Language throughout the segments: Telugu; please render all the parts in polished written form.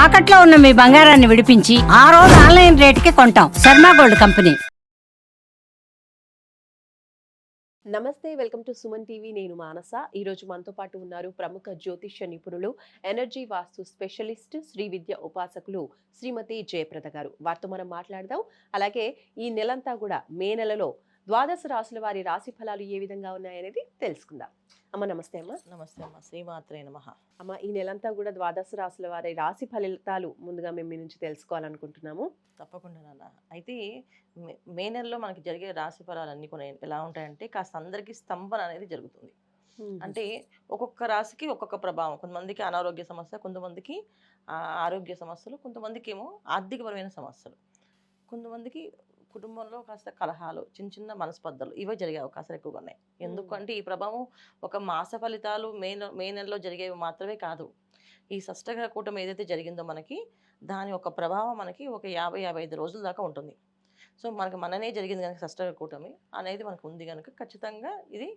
తాకట్లో ఉన్న మీ బంగారాన్ని విడిపించి ఆ రోజు ఆన్లైన్ రేటుకి కొంటాం. Sharma gold company. నమస్తే, వెల్కమ్ టు సుమన్ టీవీ. నేను మానస. ఈరోజు మనతో పాటు ఉన్నారు ప్రముఖ జ్యోతిష్య నిపుణులు, ఎనర్జీ వాస్తు స్పెషలిస్ట్, శ్రీ విద్య ఉపాసకులు శ్రీమతి జయప్రద గారు. వారితో మనం మాట్లాడదాం. అలాగే ఈ నెలంతా కూడా మే నెలలో ద్వాదశ రాశుల వారి రాశి ఫలాలు ఏ విధంగా ఉన్నాయనేది తెలుసుకుందాం. అమ్మ నమస్తే. అమ్మ నమస్తే అమ్మ, శ్రీమాత్రే నమః. అమ్మ, ఈ నెలంతా కూడా ద్వాదశ రాశుల వారి రాశి ఫలితాలు ముందుగా మేము మీ నుంచి తెలుసుకోవాలనుకుంటున్నాము. తప్పకుండా నాన్న. అయితే మే నెలలో మనకి జరిగే రాశి ఫలాలన్నీ కూడా ఎలా ఉంటాయంటే కాస్త అందరికీ స్తంభన అనేది జరుగుతుంది. అంటే ఒక్కొక్క రాశికి ఒక్కొక్క ప్రభావం. కొంతమందికి అనారోగ్య సమస్య, కొంతమందికి ఆరోగ్య సమస్యలు, కొంతమందికి ఏమో ఆర్థికపరమైన సమస్యలు, కొంతమందికి కుటుంబంలో కాస్త కలహాలు, చిన్న చిన్న మనస్పర్ధలు ఇవే జరిగే అవకాశాలు ఎక్కువగా ఉన్నాయి. ఎందుకంటే ఈ ప్రభావం ఒక మాస ఫలితాలు మే నెలలో జరిగేవి మాత్రమే కాదు. ఈ షష్టగ్రహ కూటమి ఏదైతే జరిగిందో మనకి దాని ఒక ప్రభావం మనకి ఒక 50-55 రోజుల దాకా ఉంటుంది. సో మనకి మననే జరిగింది కనుక షష్టగ్రహ కూటమి అనేది మనకు ఉంది కనుక ఖచ్చితంగా ఇది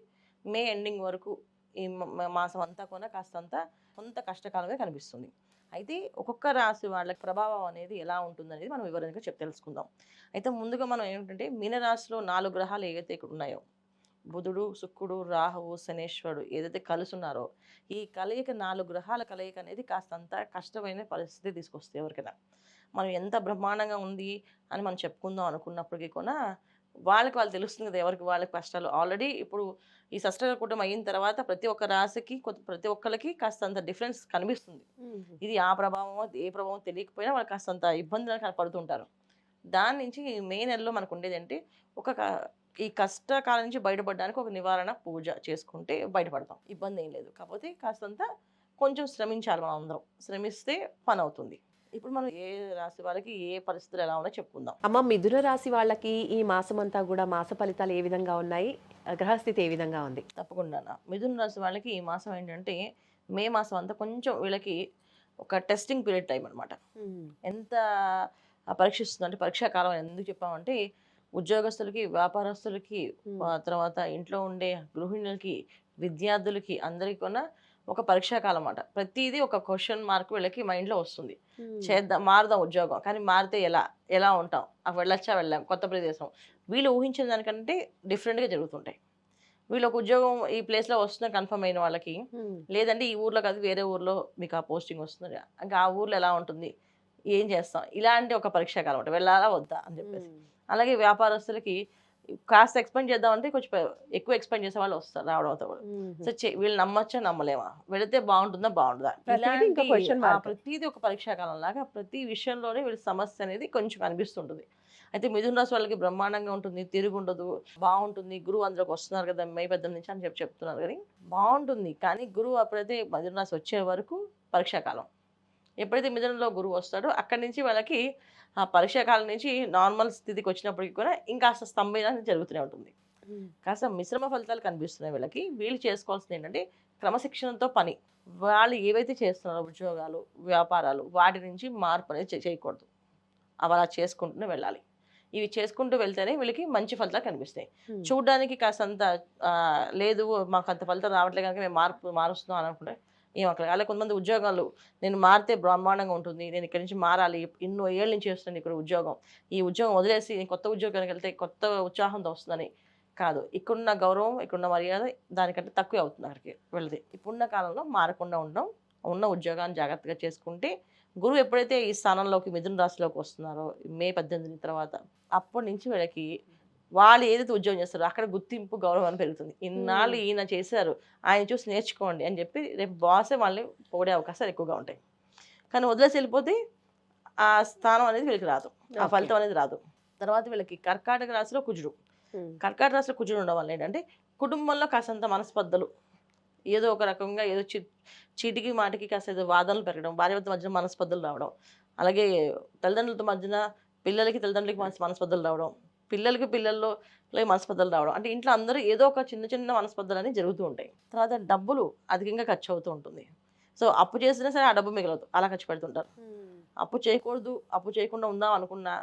మే ఎండింగ్ వరకు ఈ మాసం అంతా కూడా కాస్తంత కొంత కష్టకాలమే కనిపిస్తుంది. అయితే ఒక్కొక్క రాశి వాళ్ళకి ప్రభావం అనేది ఎలా ఉంటుందనేది మనం వివరంగా తెలుసుకుందాం. అయితే ముందుగా మనం ఏంటంటే మీనరాశిలో 4 గ్రహాలు ఏవైతే ఇక్కడ ఉన్నాయో, బుధుడు, శుక్రుడు, రాహువు, శనేశ్వరుడు ఏదైతే కలుసున్నారో ఈ కలయిక 4 గ్రహాల కలయిక అనేది కాస్తంత కష్టమైన పరిస్థితి తీసుకొస్తుంది ఎవరికైనా. మనం ఎంత బ్రహ్మాండంగా ఉంది అని మనం చెప్పుకుందాం అనుకున్నప్పటికీ కూడా వాళ్ళకి వాళ్ళు తెలుస్తుంది కదా, ఎవరికి వాళ్ళకి కష్టాలు. ఆల్రెడీ ఇప్పుడు ఈ షష్టగ్రహ కూటమి అయిన తర్వాత ప్రతి ఒక్క రాశికి ప్రతి ఒక్కరికి కాస్తంత డిఫరెన్స్ కనిపిస్తుంది. ఇది ఆ ప్రభావమో ఏ ప్రభావం తెలియకపోయినా వాళ్ళు కాస్తంత ఇబ్బందులు కనపడుతుంటారు. దాని నుంచి మే నెలలో మనకు ఉండేది అంటే ఈ కష్టకాలం నుంచి బయటపడడానికి ఒక నివారణ పూజ చేసుకుంటే బయటపడతాం. ఇబ్బంది ఏం లేదు. కాకపోతే కాస్తంత కొంచెం శ్రమించాలి. మనం అందరం శ్రమిస్తే పని అవుతుంది. ఇప్పుడు మనం ఏ రాశి వాళ్ళకి ఏ పరిస్థితులు ఎలా ఉన్నాయో చెప్పుకుందాం. అమ్మ, మిథున రాశి వాళ్ళకి ఈ మాసం అంతా కూడా మాస ఫలితాలు ఏ విధంగా ఉన్నాయి, గ్రహస్థితి ఏ విధంగా ఉంది? తప్పకుండా. మిథున రాశి వాళ్ళకి ఈ మాసం ఏంటంటే మే మాసం అంతా కొంచెం వీళ్ళకి ఒక టెస్టింగ్ పీరియడ్ టైం అనమాట. ఎంత పరీక్షిస్తుంది అంటే పరీక్షా కాలం ఎందుకు చెప్పామంటే ఉద్యోగస్తులకి, వ్యాపారస్తులకి, తర్వాత ఇంట్లో ఉండే గృహిణులకి, విద్యార్థులకి అందరికీ కూడా ఒక పరీక్షా కాలం అన్నమాట. ప్రతిదీ ఒక క్వశ్చన్ మార్క్ వీళ్ళకి మైండ్లో వస్తుంది. చేద్దాం, మారుదాం ఉద్యోగం, కానీ మారితే ఎలా ఉంటాం, వెళ్ళొచ్చా వెళ్ళాం, కొత్త ప్రదేశం, వీళ్ళు ఊహించిన దానికంటే డిఫరెంట్గా జరుగుతుంటాయి. వీళ్ళు ఒక ఉద్యోగం ఈ ప్లేస్లో వస్తుందని కన్ఫర్మ్ అయిన వాళ్ళకి, లేదంటే ఈ ఊర్లో కాదు వేరే ఊర్లో మీకు ఆ పోస్టింగ్ వస్తుంది, ఇంకా ఆ ఊర్లో ఎలా ఉంటుంది, ఏం చేస్తాం, ఇలాంటి ఒక పరీక్షా కాలం అంటే వెళ్ళాలా వద్దా అని చెప్పేసి. అలాగే వ్యాపారస్తులకి కాస్త ఎక్స్పెండ్ చేద్దామంటే కొంచెం ఎక్కువ ఎక్స్పెండ్ చేసే వాళ్ళు వస్తారు రావడం అవుతారు. సో వీళ్ళు నమ్మచ్చా నమ్మలేమా, వెళితే బాగుంటుందా బాగుంటుందా, ప్రతిదీ ఒక పరీక్షా కాలం లాగా ప్రతి విషయంలోనే వీళ్ళ సమస్య అనేది కొంచెం కనిపిస్తుంటుంది. అయితే మిథున రాశి వాళ్ళకి బ్రహ్మాండంగా ఉంటుంది, తిరుగుండదు, బాగుంటుంది. గురువు అందులోకి వస్తున్నారు కదా మే 18 నుంచి అని చెప్తున్నారు, కానీ బాగుంటుంది. కానీ గురువు అప్పుడైతే మిథున రాశి వచ్చే వరకు పరీక్షా కాలం. ఎప్పుడైతే మిథునంలో గురువు వస్తాడో అక్కడి నుంచి వాళ్ళకి ఆ పరీక్షా కాలం నుంచి నార్మల్ స్థితికి వచ్చినప్పటికీ కూడా ఇంకాస్త స్తంభన జరుగుతూనే ఉంటుంది. కాస్త మిశ్రమ ఫలితాలు కనిపిస్తున్నాయి వీళ్ళకి. వీళ్ళు చేసుకోవాల్సింది ఏంటంటే క్రమశిక్షణతో పని. వాళ్ళు ఏవైతే చేస్తున్నారో ఉద్యోగాలు, వ్యాపారాలు, వాటి నుంచి మార్పు అనేది చేయకూడదు. అవి అలా చేసుకుంటూనే వెళ్ళాలి. ఇవి చేసుకుంటూ వెళ్తేనే వీళ్ళకి మంచి ఫలితాలు కనిపిస్తాయి. చూడడానికి కాస్తంత లేదు మాకు అంత ఫలితం రావట్లేదు కనుక మేము మారుస్తున్నాం అని అనుకుంటే ఏం అక్కడ. అలాగే కొంతమంది ఉద్యోగాలు నేను మారితే బ్రహ్మాండంగా ఉంటుంది, నేను ఇక్కడి నుంచి మారాలి, ఎన్నో ఏళ్ళ నుంచి చేస్తున్నాను ఇక్కడ ఉద్యోగం, ఈ ఉద్యోగం వదిలేసి కొత్త ఉద్యోగానికి వెళ్తే కొత్త ఉత్సాహంతో వస్తుందని కాదు. ఇక్కడున్న గౌరవం, ఇక్కడున్న మర్యాద దానికంటే తక్కువ అవుతుంది అక్కడికి వెళ్తే. ఇప్పుడున్న కాలంలో మారకుండా ఉండడం, ఉన్న ఉద్యోగాన్ని జాగ్రత్తగా చేసుకుంటే గురువు ఎప్పుడైతే ఈ స్థానంలోకి మిథున రాశిలోకి వస్తున్నారో మే 18 తర్వాత అప్పటి నుంచి వీళ్ళకి వాళ్ళు ఏదైతే ఉద్యోగం చేస్తారో అక్కడ గుర్తింపు, గౌరవం పెరుగుతుంది. ఇన్నాళ్ళు ఈయన చేశారు, ఆయన చూసి నేర్చుకోండి అని చెప్పి రేపు బాసే వాళ్ళని పొగిడే అవకాశాలు ఎక్కువగా ఉంటాయి. కానీ వదిలేసి వెళ్ళిపోతే ఆ స్థానం అనేది వీళ్ళకి రాదు, ఆ ఫలితం అనేది రాదు. తర్వాత వీళ్ళకి కర్కాటక రాశిలో కుజుడు. కర్కాటక రాశిలో కుజుడు ఉండడం వల్ల ఏంటంటే కుటుంబంలో కాసంత మనస్పర్ధలు, ఏదో ఒక రకంగా ఏదో చీటికి మాటికి కాస్త ఏదో వాదనలు పెరగడం, భార్యాభర్తల మధ్యన మనస్పర్ధలు రావడం, అలాగే తల్లిదండ్రులతో మధ్యన తల్లిదండ్రులకి మనస్పర్ధలు రావడం, పిల్లల్లో మనస్పర్ధలు రావడం, అంటే ఇంట్లో అందరూ ఏదో ఒక చిన్న చిన్న మనస్పర్ధలు అనేవి జరుగుతూ ఉంటాయి. తర్వాత డబ్బులు అధికంగా ఖర్చు అవుతూ ఉంటుంది. సో అప్పు చేసినా సరే ఆ డబ్బు మిగలదు, అలా ఖర్చు పెడుతుంటారు. అప్పు చేయకూడదు, అప్పు చేయకుండా ఉందాం అనుకున్నా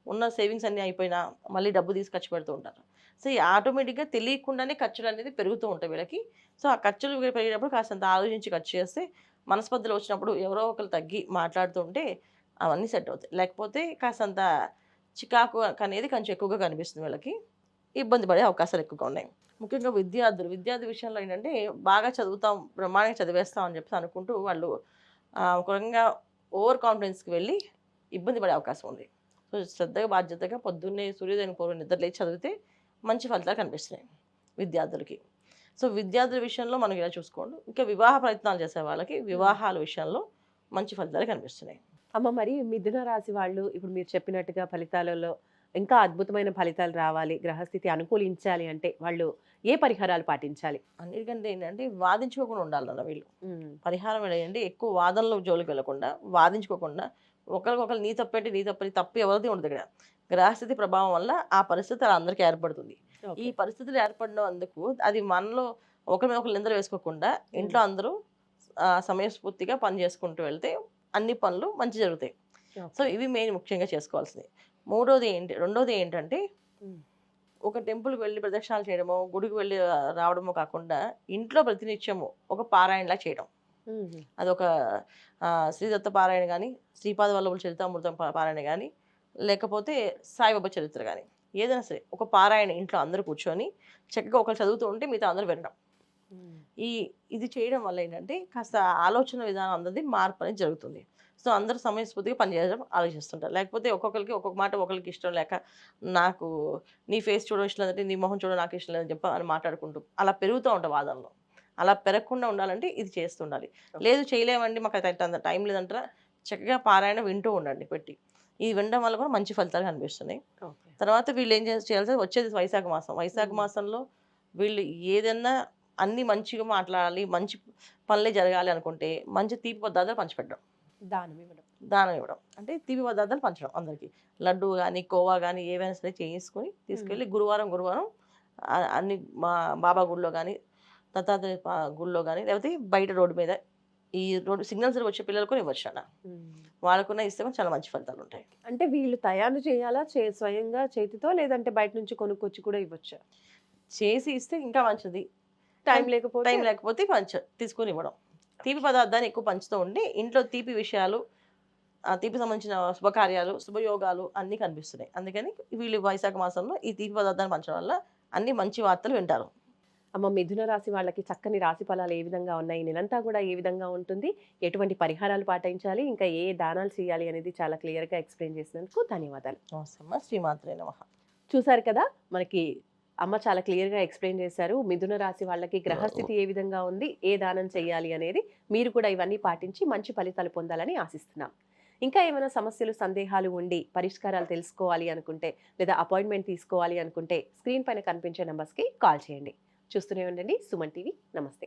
ఉన్న సేవింగ్స్ అన్నీ అయిపోయినా మళ్ళీ డబ్బు తీసి ఖర్చు పెడుతూ ఉంటారు. సో ఈ ఆటోమేటిక్గా తెలియకుండానే ఖర్చులు అనేది పెరుగుతూ ఉంటాయి వీళ్ళకి. సో ఆ ఖర్చులు పెరిగినప్పుడు కాస్తంత ఆలోచించి ఖర్చు చేస్తే మనస్పర్ధలు వచ్చినప్పుడు ఎవరో ఒకరు తగ్గి మాట్లాడుతుంటే అవన్నీ సెట్ అవుతాయి. లేకపోతే కాసంత చికాకు అనేది కొంచెం ఎక్కువగా కనిపిస్తుంది వీళ్ళకి. ఇబ్బంది పడే అవకాశాలు ఎక్కువగా ఉన్నాయి. ముఖ్యంగా విద్యార్థి విషయంలో ఏంటంటే బాగా చదువుతాం, బ్రహ్మాండంగా చదివేస్తాం అని చెప్పేసి అనుకుంటూ వాళ్ళు ఒక రకంగా ఓవర్ కాన్ఫిడెన్స్‌కి వెళ్ళి ఇబ్బంది పడే అవకాశం ఉంది. సో, శ్రద్ధగా, బాధ్యతగా పొద్దున్నే సూర్యోదయం పూర్వం నిద్ర లేచి చదివితే మంచి ఫలితాలు కనిపిస్తున్నాయి విద్యార్థులకి. సో, విద్యార్థుల విషయంలో మనం ఇలా చూసుకోండి. ఇంకా వివాహ ప్రయత్నాలు చేసే వాళ్ళకి వివాహాల విషయంలో మంచి ఫలితాలు కనిపిస్తున్నాయి. అమ్మ మరి మిథున రాశి వాళ్ళు ఇప్పుడు మీరు చెప్పినట్టుగా ఫలితాలలో ఇంకా అద్భుతమైన ఫలితాలు రావాలి, గ్రహస్థితి అనుకూలించాలి అంటే వాళ్ళు ఏ పరిహారాలు పాటించాలి? అన్నిటికంటే ఏంటంటే వాదించుకోకుండా ఉండాలన్న వీళ్ళు. పరిహారం ఏంటంటే ఎక్కువ వాదనలో జోలికి వెళ్ళకుండా, వాదించుకోకుండా ఒకరికొకరు నీ తప్పేంటి, నీ తప్పని తప్పు ఎవరిది ఉండదు ఇక్కడ. గ్రహస్థితి ప్రభావం వల్ల ఆ పరిస్థితి అలా అందరికీ ఏర్పడుతుంది. ఈ పరిస్థితులు ఏర్పడినందుకు అది మనలో ఒకరి మీద ఒకరు నిందలు వేసుకోకుండా ఇంట్లో అందరూ సమయస్ఫూర్తిగా పని చేసుకుంటూ వెళ్తే అన్ని పనులు మంచి జరుగుతాయి. సో ఇవి మెయిన్ ముఖ్యంగా చేసుకోవాల్సింది. రెండోది ఏంటంటే ఒక టెంపుల్కి వెళ్ళి ప్రదక్షిణాలు చేయడమో, గుడికి వెళ్ళి రావడమో కాకుండా ఇంట్లో ప్రతినిత్యము ఒక పారాయణలా చేయడం. అదొక శ్రీదత్త పారాయణ కానీ, శ్రీపాద వల్లభుల చరితామృతం పారాయణ కానీ, లేకపోతే సాయిబాబా చరిత్ర కానీ, ఏదైనా సరే ఒక పారాయణ ఇంట్లో అందరూ కూర్చొని చక్కగా ఒకరు చదువుతూ ఉంటే మిగతా అందరూ వినడం. ఇది చేయడం వల్ల ఏంటంటే కాస్త ఆలోచన విధానం అందరిది మార్పు అనేది జరుగుతుంది. సో అందరూ సమయస్ఫూర్తిగా పనిచేయడం ఆలోచిస్తుంటారు. లేకపోతే ఒక్కొక్కరికి ఒక్కొక్క మాట ఒకరికి ఇష్టం లేక, నాకు నీ ఫేస్ చూడడం ఇష్టం లేదంటే నీ మొహం చూడడం నాకు ఇష్టం లేదని చెప్పి అని మాట్లాడుకుంటూ అలా పెరుగుతూ ఉంటాం వాదనలో. అలా పెరగకుండా ఉండాలంటే ఇది చేస్తుండాలి. లేదు చేయలేమండి, మాకు అంత టైం లేదంటారా, చక్కగా పారాయణ వింటూ ఉండండి పెట్టి. ఇది వినడం వల్ల కూడా మంచి ఫలితాలు కనిపిస్తున్నాయి. తర్వాత వీళ్ళు ఏం చేయాల్సి వచ్చేది వైశాఖ మాసం. వైశాఖ మాసంలో వీళ్ళు ఏదైనా అన్ని మంచిగా మాట్లాడాలి, మంచి పనులే జరగాలి అనుకుంటే మంచి తీపి పదార్థాలు పంచిపెట్టడం, దానం ఇవ్వడం. అంటే తీపి పదార్థాలు పంచడం అందరికీ. లడ్డు కానీ, కోవా కానీ ఏవైనా సరే చేసుకొని తీసుకెళ్ళి గురువారం అన్ని మా బాబా గుడిలో కానీ, దత్తాత్రేయ గుడిలో కానీ, లేకపోతే బయట రోడ్డు మీద ఈ రోడ్డు సిగ్నల్స్ వచ్చే పిల్లలకు ఇవ్వచ్చు అన్న. వాళ్ళకున్న ఇస్తే చాలా మంచి ఫలితాలు ఉంటాయి. అంటే వీళ్ళు తయారు చేయాలా స్వయంగా చేతితో, లేదంటే బయట నుంచి కొనుక్కొచ్చి కూడా ఇవ్వచ్చా? చేసి ఇస్తే ఇంకా మంచిది. టైం లేకపోతే తీసుకొని ఇవ్వడం. తీపి పదార్థాన్ని ఎక్కువ పంచుతూ ఉండి ఇంట్లో తీపి విషయాలు, తీపి సంబంధించిన శుభకార్యాలు, శుభయోగాలు అన్నీ కనిపిస్తున్నాయి. అందుకని వీళ్ళు వైశాఖ మాసంలో ఈ తీపి పదార్థాన్ని పంచడం వల్ల అన్ని మంచి వార్తలు వింటారు. అమ్మ మిథున రాశి వాళ్ళకి చక్కని రాశి ఫలాలు ఏ విధంగా ఉన్నాయి, నెలంతా కూడా ఏ విధంగా ఉంటుంది, ఎటువంటి పరిహారాలు పాటించాలి, ఇంకా ఏ దానాలు చేయాలి అనేది చాలా క్లియర్గా ఎక్స్ప్లెయిన్ చేసినందుకు ధన్యవాదాలు. నమస్తే. శ్రీమాత్రే నమః. చూసారు కదా, మనకి అమ్మ చాలా క్లియర్గా ఎక్స్ప్లెయిన్ చేశారు. మిథున రాశి వాళ్ళకి గ్రహస్థితి ఏ విధంగా ఉంది, ఏ దానం చేయాలి అనేది. మీరు కూడా ఇవన్నీ పాటించి మంచి ఫలితాలు పొందాలని ఆశిస్తున్నాం. ఇంకా ఏమైనా సమస్యలు, సందేహాలు ఉండి పరిష్కారాలు తెలుసుకోవాలి అనుకుంటే, లేదా అపాయింట్మెంట్ తీసుకోవాలి అనుకుంటే స్క్రీన్ పైన కనిపించే నెంబర్స్కి కాల్ చేయండి. చూస్తూనే ఉండండి సుమన్ టీవీ. నమస్తే.